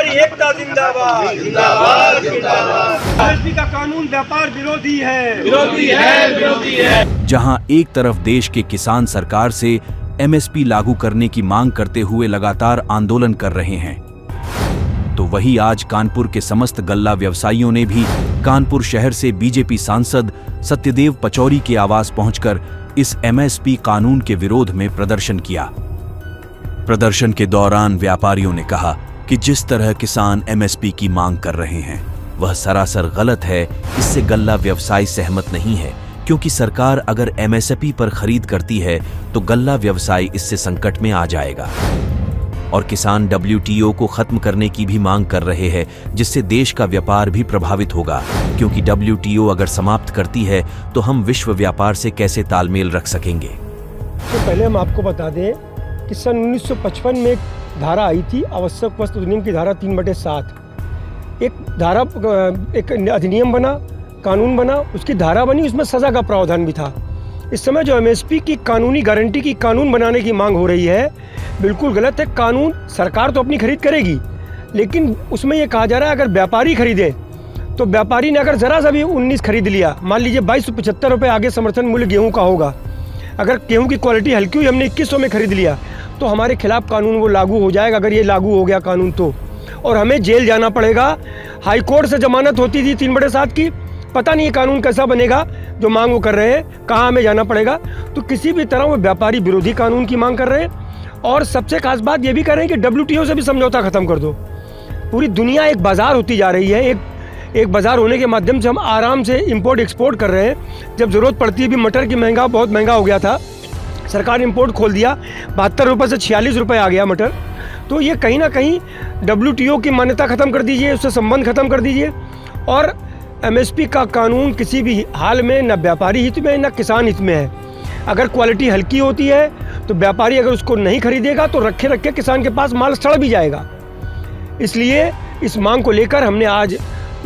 हमारी एकता जिंदाबाद जिंदाबाद जिंदाबाद। एमएसपी का कानून व्यापार विरोधी है, विरोधी है, विरोधी है। जहां एक तरफ देश के किसान सरकार से एमएसपी लागू करने की मांग करते हुए लगातार आंदोलन कर रहे हैं, तो वहीं आज कानपुर के समस्त गल्ला व्यवसायियों ने भी कानपुर शहर से बीजेपी सांसद सत्यदेव पचौरी के आवास पहुंचकर इस एमएसपी कानून के विरोध में प्रदर्शन किया। प्रदर्शन के दौरान व्यापारियों ने कहा कि जिस तरह किसान एमएसपी की मांग कर रहे हैं वह सरासर गलत है। इससे गल्ला व्यवसाय सहमत नहीं है, क्योंकि सरकार अगर एमएसपी पर खरीद करती है तो गल्ला व्यवसाय इससे संकट में आ जाएगा। और किसान डब्ल्यूटीओ को खत्म करने की भी मांग कर रहे हैं, जिससे देश का व्यापार भी प्रभावित होगा, क्योंकि डब्ल्यूटीओ अगर समाप्त करती है तो हम विश्व व्यापार से कैसे तालमेल रख सकेंगे। तो पहले हम आपको बता दें कि सन 1955 में एक धारा आई थी, आवश्यक वस्तु अधिनियम की धारा 3/7। एक अधिनियम बना, कानून बना, उसकी धारा बनी, उसमें सजा का प्रावधान भी था। इस समय जो एमएसपी की कानूनी गारंटी की कानून बनाने की मांग हो रही है, बिल्कुल गलत है। कानून सरकार तो अपनी खरीद करेगी, लेकिन उसमें यह कहा जा रहा है अगर व्यापारी खरीदे तो व्यापारी ने अगर ज़रा सा भी 19 खरीद लिया, मान लीजिए 2275 रुपये आगे समर्थन मूल्य गेहूं का होगा, अगर गेहूं की क्वालिटी हल्की हुई हमने 2100 में खरीद लिया तो हमारे खिलाफ कानून वो लागू हो जाएगा। अगर ये लागू हो गया कानून तो, और हमें जेल जाना पड़ेगा। हाई कोर्ट से जमानत होती थी 3/7 की, पता नहीं ये कानून कैसा बनेगा जो मांग वो कर रहे हैं, कहाँ हमें जाना पड़ेगा। तो किसी भी तरह वो व्यापारी विरोधी कानून की मांग कर रहे हैं। और सबसे खास बात ये भी कर रहे हैं कि डब्ल्यूटीओ से भी समझौता खत्म कर दो। पूरी दुनिया एक बाजार होती जा रही है, एक बाजार होने के माध्यम से हम आराम से इंपोर्ट एक्सपोर्ट कर रहे हैं। जब ज़रूरत पड़ती है, भी मटर की बहुत महंगा हो गया था, सरकार ने इंपोर्ट खोल दिया, 72 रुपये से 46 रुपये आ गया मटर। तो ये कहीं ना कहीं डब्ल्यूटीओ की मान्यता ख़त्म कर दीजिए, उससे संबंध ख़त्म कर दीजिए। और एमएसपी का कानून किसी भी हाल में न व्यापारी हित में न किसान हित में है। अगर क्वालिटी हल्की होती है तो व्यापारी अगर उसको नहीं खरीदेगा तो रखे रखे किसान के पास माल सड़ भी जाएगा। इसलिए इस मांग को लेकर हमने आज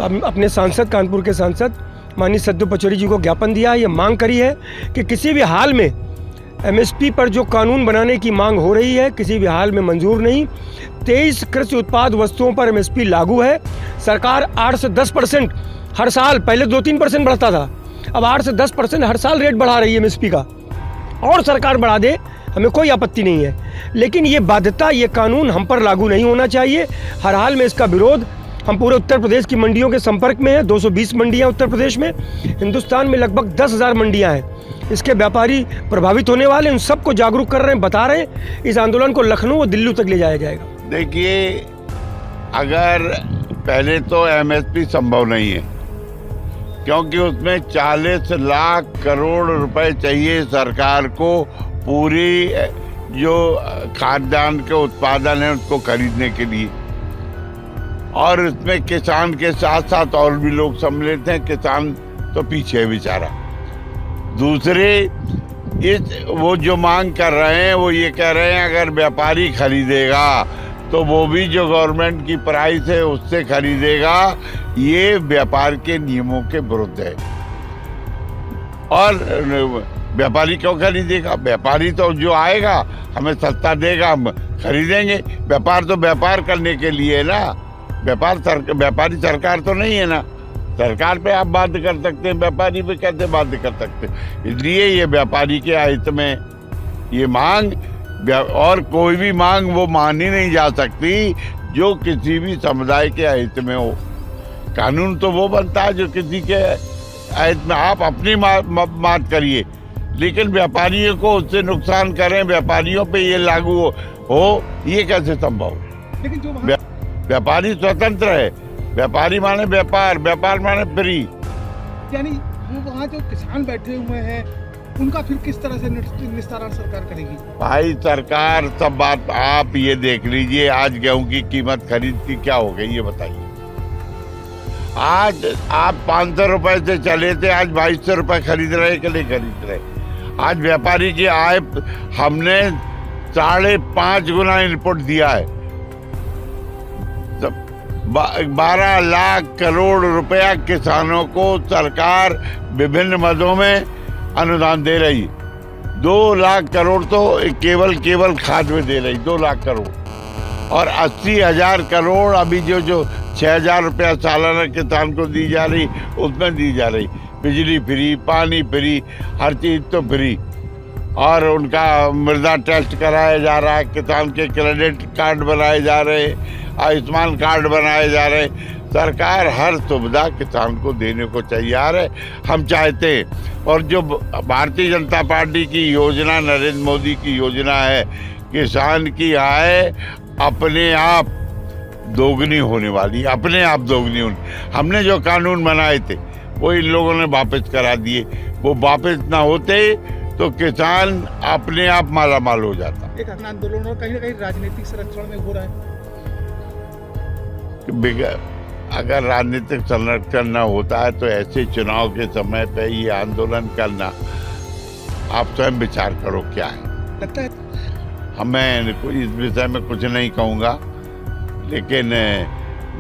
अपने सांसद, कानपुर के सांसद माननीय सत्यदेव पचौरी जी को ज्ञापन दिया है। ये मांग करी है कि किसी भी हाल में एमएसपी पर जो कानून बनाने की मांग हो रही है, किसी भी हाल में मंजूर नहीं। 23 कृषि उत्पाद वस्तुओं पर एमएसपी लागू है। सरकार 8 से 10% हर साल, पहले 2-3% बढ़ता था, अब 8 से 10% हर साल रेट बढ़ा रही है एमएसपी का। और सरकार बढ़ा दे, हमें कोई आपत्ति नहीं है, लेकिन ये बाध्यता, ये कानून हम पर लागू नहीं होना चाहिए। हर हाल में इसका विरोध हम पूरे उत्तर प्रदेश की मंडियों के संपर्क में हैं। 220 मंडियां उत्तर प्रदेश में, हिंदुस्तान में लगभग 10,000 मंडियां हैं। इसके व्यापारी प्रभावित होने वाले, उन सबको जागरूक कर रहे हैं, बता रहे हैं। इस आंदोलन को लखनऊ और दिल्ली तक ले जाया जाएगा। देखिए, अगर पहले तो एमएसपी संभव नहीं है, क्योंकि उसमें 40 लाख करोड़ रुपए चाहिए सरकार को पूरी जो खाद्यान्न के उत्पादन है उसको खरीदने के लिए। और इसमें किसान के साथ साथ और भी लोग सम्मिलित हैं। किसान तो पीछे है बेचारा। दूसरे वो जो मांग कर रहे हैं वो ये कह रहे हैं अगर व्यापारी खरीदेगा तो वो भी जो गवर्नमेंट की प्राइस है उससे खरीदेगा। ये व्यापार के नियमों के विरुद्ध है। और व्यापारी क्यों खरीदेगा? व्यापारी तो जो आएगा हमें सस्ता देगा, हम खरीदेंगे। व्यापार तो व्यापार करने के लिए है ना, व्यापारी सरकार तो नहीं है ना। सरकार पे आप बाध्य कर सकते हैं, व्यापारी पे कैसे बाध्य कर सकते हैं? इसलिए ये व्यापारी के हित में ये मांग, और कोई भी मांग वो मानी नहीं जा सकती जो किसी भी समुदाय के हित में हो। कानून तो वो बनता है जो किसी के हित में। आप अपनी बात करिए, लेकिन व्यापारियों को उससे नुकसान करें, व्यापारियों पे ये लागू हो, ये कैसे संभव है? लेकिन जो व्यापारी स्वतंत्र है। व्यापारी माने व्यापार, व्यापार माने फ्री। यानी वो वहाँ जो किसान बैठे हुए हैं उनका फिर किस तरह से निस्तारण सरकार करेगी? भाई सरकार सब बात आप ये देख लीजिए, आज गेहूं की कीमत खरीद की क्या हो गई ये बताइए। आज आप 500 रुपए से चले थे, आज 2200 रुपए खरीद रहे कि नहीं खरीद रहे? आज व्यापारी की आय हमने 5.5 गुना इनपुट दिया है। 12 लाख करोड़ रुपया किसानों को सरकार विभिन्न मदों में अनुदान दे रही। 2 लाख करोड़ तो केवल खाद में दे रही, 2 लाख करोड़। और 80,000 करोड़ अभी जो 6,000 रुपया सालाना किसान को दी जा रही, उसमें दी जा रही। बिजली फ्री, पानी फ्री, हर चीज़ तो फ्री। और उनका मृदा टेस्ट कराया जा रहा है, किसान के क्रेडिट कार्ड बनाए जा रहे, आयुष्मान कार्ड बनाए जा रहे। सरकार हर सुविधा किसान को देने को तैयार है, हम चाहते हैं। और जो भारतीय जनता पार्टी की योजना, नरेंद्र मोदी की योजना है, किसान की आय अपने आप दोगुनी होने वाली, अपने आप दोगुनी होने। हमने जो कानून बनाए थे वो इन लोगों ने वापस करा दिए। वो वापस ना होते तो किसान अपने आप माला माल हो जाता। एक आंदोलन और कहीं ना कहीं राजनीतिक संरक्षण में हो रहा है। अगर राजनीतिक संरक्षण न होता है तो ऐसे चुनाव के समय पे ये आंदोलन करना, आप स्वयं विचार करो क्या है। लगता है मैं इस विषय में कुछ नहीं कहूँगा, लेकिन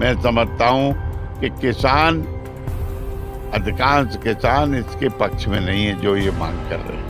मैं समझता हूँ कि किसान, अधिकांश किसान इसके पक्ष में नहीं है जो ये मांग कर रहे हैं।